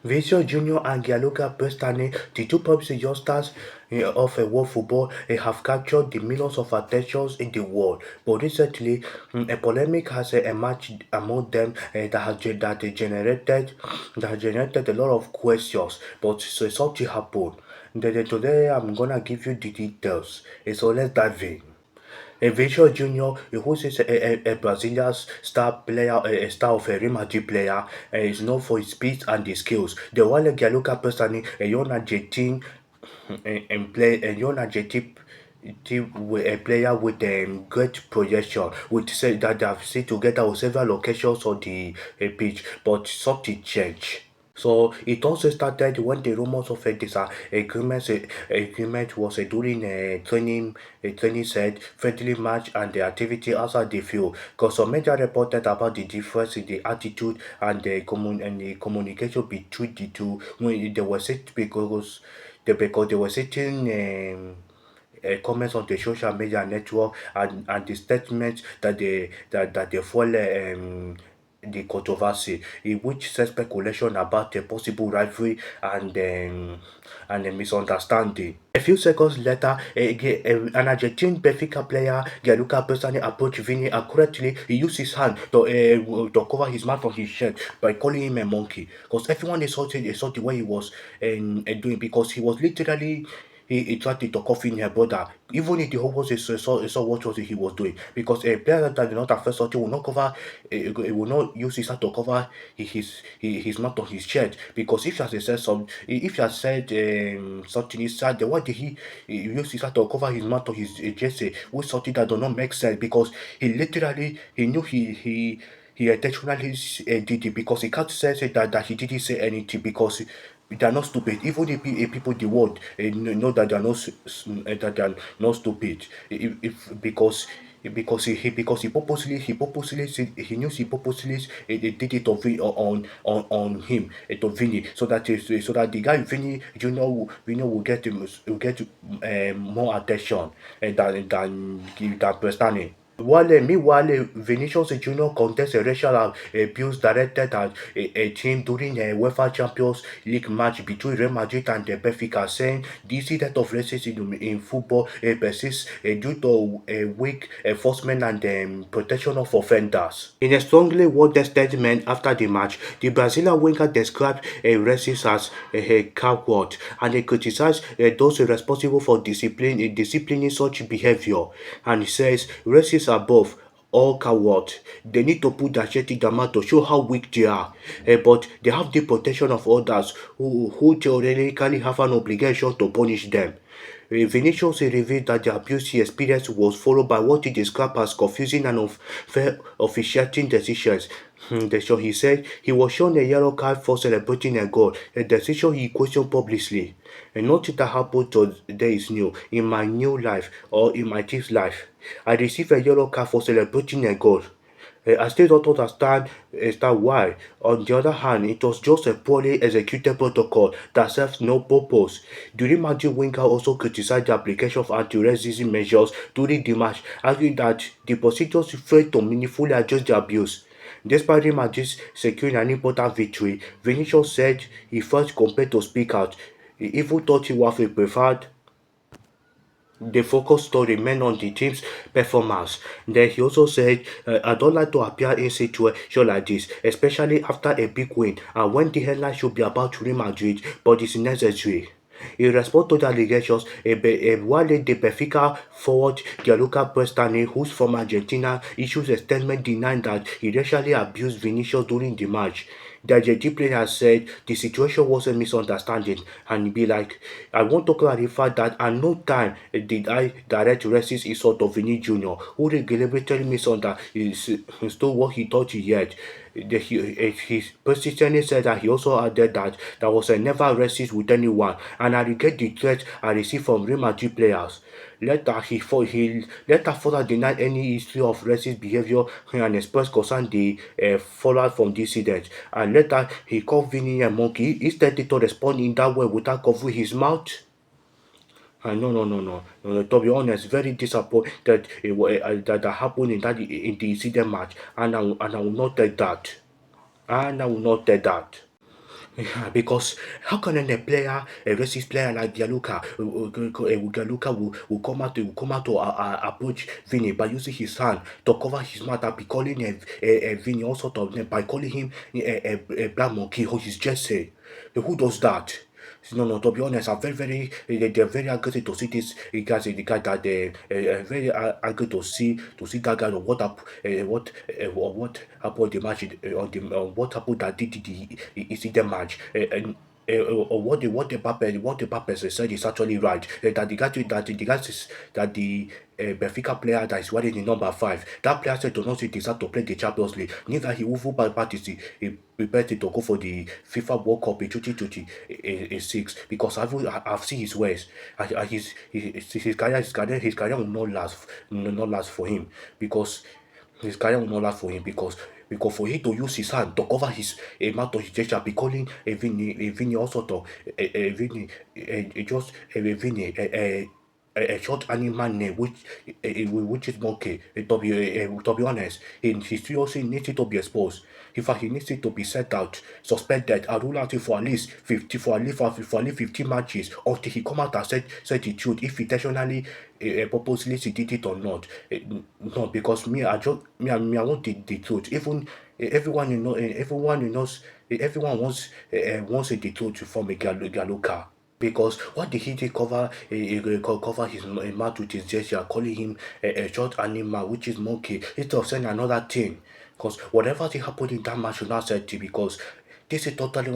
Vinicius Junior and Gianluca Prestianni, the two promising youngsters of world football, have captured the millions of attentions in the world. But recently, a polemic has emerged among them that has generated a lot of questions. But so something happened. Today, I'm gonna give you the details. So let's dive in. Vinicius Junior, who is a Brazilian star player, a star of a Real Madrid player, is known for his speed and his skills. The while Gianluca Prestianni, a young Argentine and play a young Argentine team with a player with great projection, which say that they have seen together on several locations on the pitch, but something changed. So it also started when the rumors of a agreement was during a training set, friendly match, and the activity outside the field. Because some media reported about the difference in the attitude and the communication between the two when they were set because they were sitting. Comments on the social media network and the statements that they follow the controversy, in which said speculation about a possible rivalry and a misunderstanding. A few seconds later, an Argentine benfica player, Gianluca Prestianni, approached Vini and correctly he used his hand to cover his mouth on his shirt by calling him a monkey. Because everyone saw the way he was doing, because he was literally he tried to talk off in her brother. Even if the whole host saw what was he was doing. Because a player that did not have first will not cover, he will not use his hand to cover his mouth on his chest. Because if he has said something inside, then why did he use his hand to cover his mouth on his jersey? Which something that does not make sense, because he knew he intentionally did it, because he can't say that he didn't say anything, because they are not stupid. Even if people in the world know that they are not that they are not stupid. If because he knew he purposely did it on him to Vinny, so that the guy Vinny Junior will get more attention than Prestani. Meanwhile, Vinicius Junior contests a racial abuse directed at a team during a UEFA Champions League match between Real Madrid and Benfica, saying the incident of racism in football persists due to weak enforcement and protection of offenders. In a strongly worded statement after the match, the Brazilian winger described racist as a coward, and he criticized those responsible for disciplining such behavior. And he says, racists above all cowards. They need to put their shit in their mouth to show how weak they are. But they have the protection of others who theoretically have an obligation to punish them. Vinicius revealed that the abuse he experienced was followed by what he described as confusing and unfair officiating decisions. So he said he was shown a yellow card for celebrating a goal, a decision he questioned publicly. And nothing that happened today is new. In my new life, or in my team's life, I received a yellow card for celebrating a goal. I still don't understand why. On the other hand, it was just a poorly executed protocol that serves no purpose. The Real Madrid winger also criticized the application of anti-racism measures during the match, arguing that the procedures failed to meaningfully address the abuse. Despite Real Madrid securing an important victory, Vinicius said he felt compelled to speak out. He even thought he would have preferred the focus to remain on the team's performance. Then he also said, I don't like to appear in situations like this, especially after a big win and when the headline should be about Real Madrid, but it's necessary. In response to the allegations, while the Benfica forward Gianluca Prestianni, who's from Argentina, issues a statement denying that he racially abused Vinicius during the match. The Argentine player said the situation was a misunderstanding and be like, I want to clarify that at no time did I direct racist insult of Vinny Jr., who deliberately misunderstood what he thought he heard. He persistently said that he also added that there was a never racist with anyone, and I regret the threats I received from Real Madrid players. Later further denied any history of racist behavior and expressed concern the fallout from the incident. And later he called Vinny a monkey. Instead to respond in that way without covering his mouth. No. To be honest, very disappointed that happened in the incident match, and I will not take that. And I will not take that. Yeah, because how can a player, a racist player like Gianluca will come out to approach Vinny by using his hand to cover his mouth and be calling Vinny all sort of name by calling him a black monkey who is just say. Who does that? No, no. To be honest, I'm they're very angry to see this the guy that they very angry to see that guy. What happened the match on the what happened that did the incident match and. Or what the purpose said is actually right. That the guy that the Benfica player that is wearing the number 5, that player said to not deserve to play the Champions League. Neither he will parties he prepared to go for the FIFA World Cup in 2026 because I've seen his ways. His career will not last for him because his career will not last for him because for him to use his hand to cover his mouth of his gesture, be calling a Vini also to a Vini just a Vini a short animal name which is monkey to be honest he seriously needs it to be exposed. In fact, he needs it to be set out, suspended, and ruled out for at least 50 for at least 15 matches until he come out and said the truth if intentionally purposely he did it or not. No, because me I just me I want the truth. Even everyone you know everyone who knows everyone wants the truth from a Galuka. Because what did he do cover his mouth with his gesture, calling him a short animal, which is monkey, instead of saying another thing. Because whatever thing happened in that match should not said to because this is totally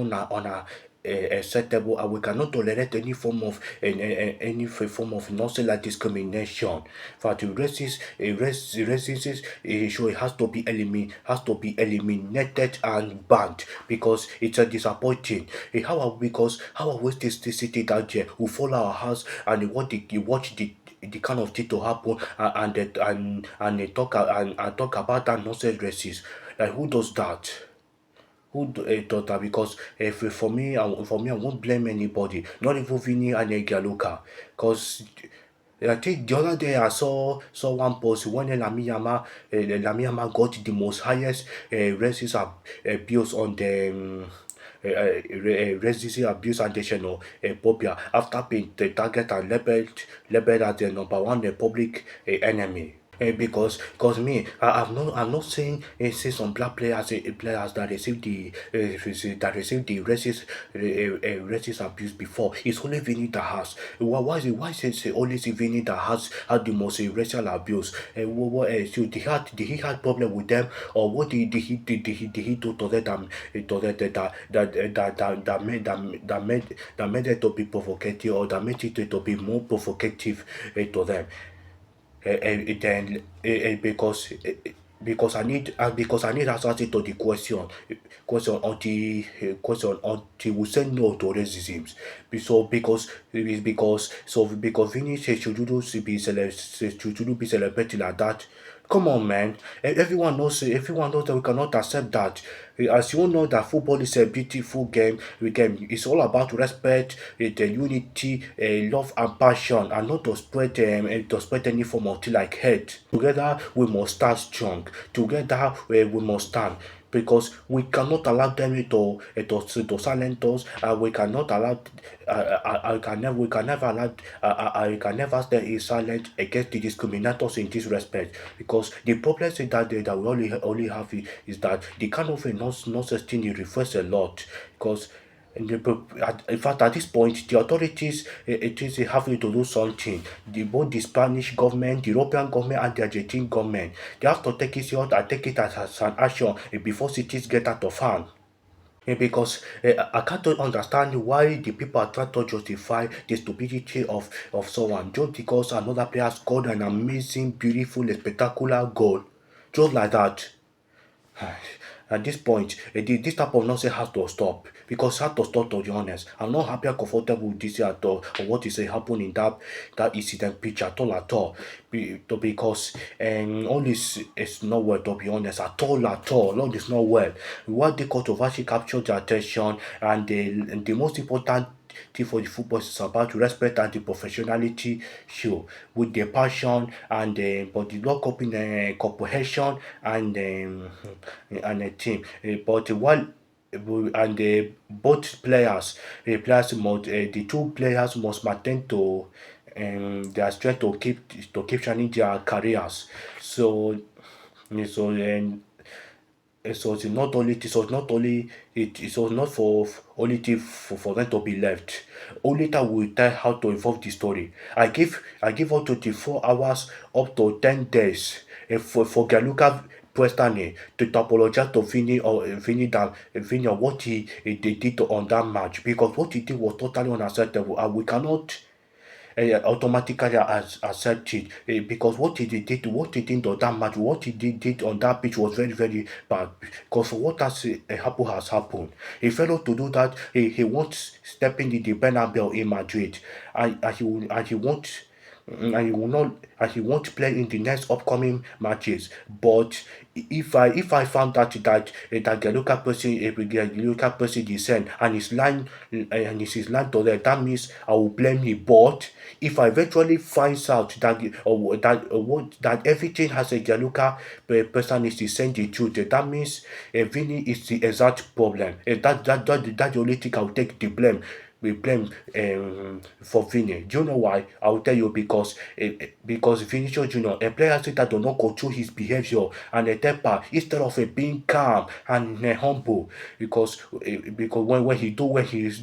acceptable and we cannot tolerate any form of any form of nothing like discrimination. For the racism issue it has to be eliminated and banned because it's a disappointing. How are we this city that there who follow our house and they watch the kind of thing to happen they and talk about that nonsense races. Like who does that? Who does that? Because if for me, I won't blame anybody, not even Vinny and Gianluca, because I think the other day I saw one post when Lamiyama got the most highest racist abuse on the racist abuse allegation of Popia after being the target and labeled as the number one public enemy. Because me, I'm not saying say some black players that received the racist abuse before. It's only Vinny that has. Why is it only Vinny that has had the most racial abuse? So did he had problem with them or what did he do to them that made it to be provocative or that made it to be more provocative to them? Then because I need answer to the question until we say no to racism. So because Vinicius should be celebrated like that. Come on, man. Everyone knows that we cannot accept that. As you all know that football is a beautiful game. It's all about respect, the unity, love and passion, and not to spread any form of thing like hate. Together we must stand strong. Together we must stand because we cannot allow them to silence us and we cannot allow we can never allow I can never stay silent against the discriminators in this respect because the problem is that we only have is that the kind of a nonsense thing it refers a lot because in fact, at this point, the authorities it is having to do something. Both the Spanish government, the European government, and the Argentine government, they have to take it serious and take it as an action before cities get out of hand. Because I can't understand why the people are trying to justify the stupidity of someone just because another player scored an amazing, beautiful, spectacular goal, just like that. At this point, this type of nonsense has to stop because it has to stop. To be honest, I'm not happy or comfortable with this at all or what is happening in that incident pitch at all. Because all this is not well. To be honest, at all, all is not well. What the controversy captured the attention and the most important thing for the football is about respect and the professionality show with the passion and but the lack of comprehension and a team. But while and both players, the two players must maintain to their strength to keep shining their careers. So so so it was not for for them to be left. Only that will tell how to evolve the story. I give up 24 hours up to 10 days for Gianluca Prestianni to apologize to Vinny on what they did on that match, because what he did was totally unacceptable and we cannot automatically accept it, because what he did on that match, what did on that pitch was very very bad. Because what has happened. He failed to do that. He won't step into the Bernabeu in Madrid, and he won't. And he won't play in the next upcoming matches. But if I found out that Gianluca Percy descend and his line and his line to there, that means I will blame him. But if I eventually finds out that everything has a Gianluca person is to send the truth, that means Vini is the exact problem. That's the only thing I'll take the blame. We blame for Vini. Do you know why? I'll tell you, because Vinicius Junior, a player that do not control his behavior and a temper, instead of being calm and humble. Because when he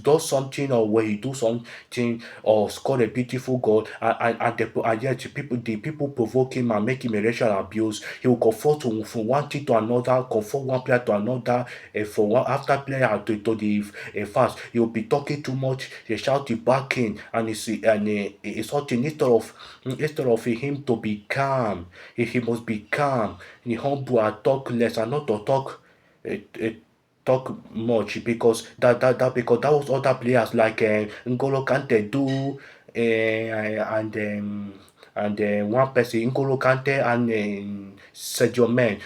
does something, or when he do something or score a beautiful goal, and yet the people provoke him and make him a racial abuse, he will confront from one thing to another, confront one player to another, from one after player to the fans. He will be talking too much, he shout it back in, and it's something, instead of him to be calm. He must be calm, he humble and talk less, and not to talk much, because that was other players like N'Golo Kante do, and one person, N'Golo Kante and Sergio Men,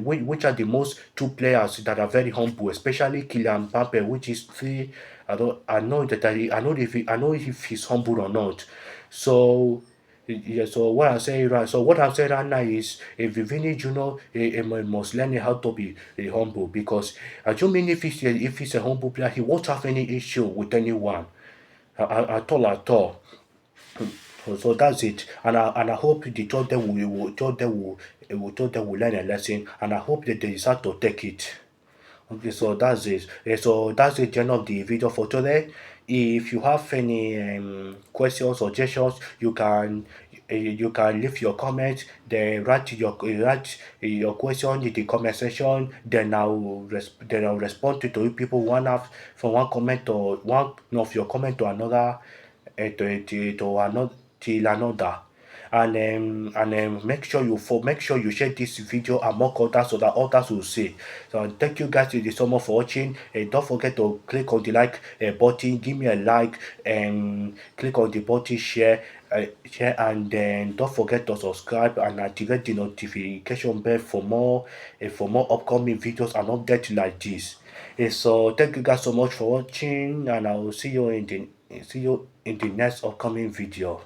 which are the most two players that are very humble, especially Kylian Mbappe, which is three. I know if he's humble or not. So yeah, so what I'm saying right now is, if Vini Junior must learn how to be humble, because I don't mean if he's a humble player, he won't have any issue with anyone at all. So that's it, and I hope the thought they will learn a lesson, and I hope that they decide to take it. Okay, so that's it. So that's the end of the video for today. If you have any questions, suggestions, you can leave your comment. Then write your question in the comment section. Then I'll respond to you people one af from one comment or one of your comment to another, to another till another. And make sure you share this video among others so that others will see. So thank you guys so much for watching. Don't forget to click on the like button, give me a like, and click on the button share, and then don't forget to subscribe and activate the notification bell for more upcoming videos and updates like this. So thank you guys so much for watching, and I will see you in the next upcoming video.